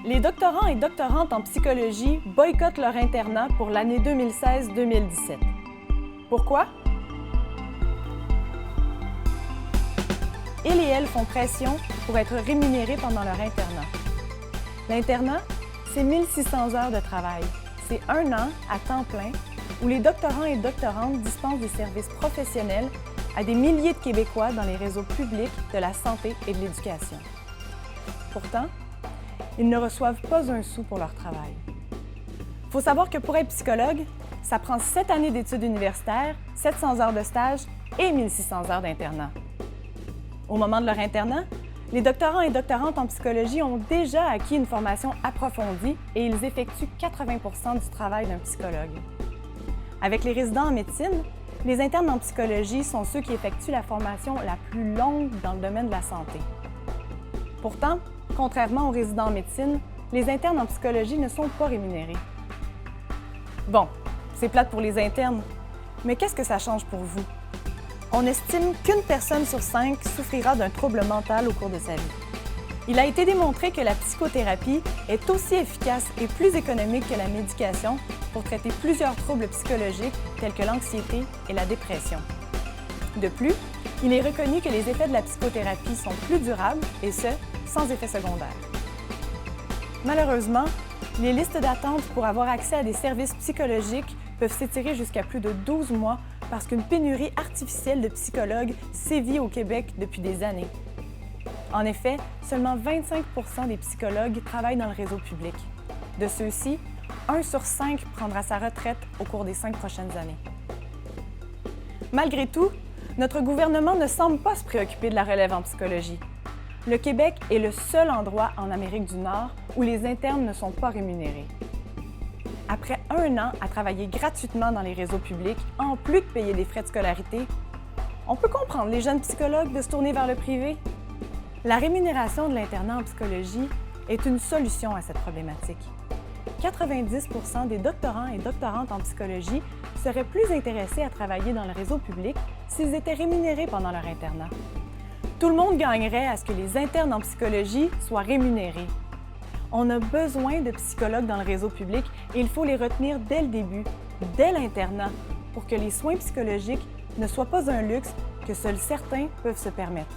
Les doctorants et doctorantes en psychologie boycottent leur internat pour l'année 2016-2017. Pourquoi? Ils et elles font pression pour être rémunérés pendant leur internat. L'internat, c'est 1600 heures de travail. C'est 1 an à temps plein où les doctorants et doctorantes dispensent des services professionnels à des milliers de Québécois dans les réseaux publics de la santé et de l'éducation. Pourtant, ils ne reçoivent pas un sou pour leur travail. Il faut savoir que pour être psychologue, ça prend 7 années d'études universitaires, 700 heures de stage et 1600 heures d'internat. Au moment de leur internat, les doctorants et doctorantes en psychologie ont déjà acquis une formation approfondie et ils effectuent 80% du travail d'un psychologue. Avec les résidents en médecine, les internes en psychologie sont ceux qui effectuent la formation la plus longue dans le domaine de la santé. Pourtant, contrairement aux résidents en médecine, les internes en psychologie ne sont pas rémunérés. Bon, c'est plate pour les internes, mais qu'est-ce que ça change pour vous? On estime qu'une personne sur 5 souffrira d'un trouble mental au cours de sa vie. Il a été démontré que la psychothérapie est aussi efficace et plus économique que la médication pour traiter plusieurs troubles psychologiques tels que l'anxiété et la dépression. De plus, il est reconnu que les effets de la psychothérapie sont plus durables et ce, sans effets secondaires. Malheureusement, les listes d'attente pour avoir accès à des services psychologiques peuvent s'étirer jusqu'à plus de 12 mois parce qu'une pénurie artificielle de psychologues sévit au Québec depuis des années. En effet, seulement 25% des psychologues travaillent dans le réseau public. De ceux-ci, 1 sur 5 prendra sa retraite au cours des 5 prochaines années. Malgré tout, notre gouvernement ne semble pas se préoccuper de la relève en psychologie. Le Québec est le seul endroit en Amérique du Nord où les internes ne sont pas rémunérés. Après 1 an à travailler gratuitement dans les réseaux publics, en plus de payer des frais de scolarité, on peut comprendre les jeunes psychologues de se tourner vers le privé. La rémunération de l'internat en psychologie est une solution à cette problématique. 90% des doctorants et doctorantes en psychologie seraient plus intéressés à travailler dans le réseau public s'ils étaient rémunérés pendant leur internat. Tout le monde gagnerait à ce que les internes en psychologie soient rémunérés. On a besoin de psychologues dans le réseau public et il faut les retenir dès le début, dès l'internat, pour que les soins psychologiques ne soient pas un luxe que seuls certains peuvent se permettre.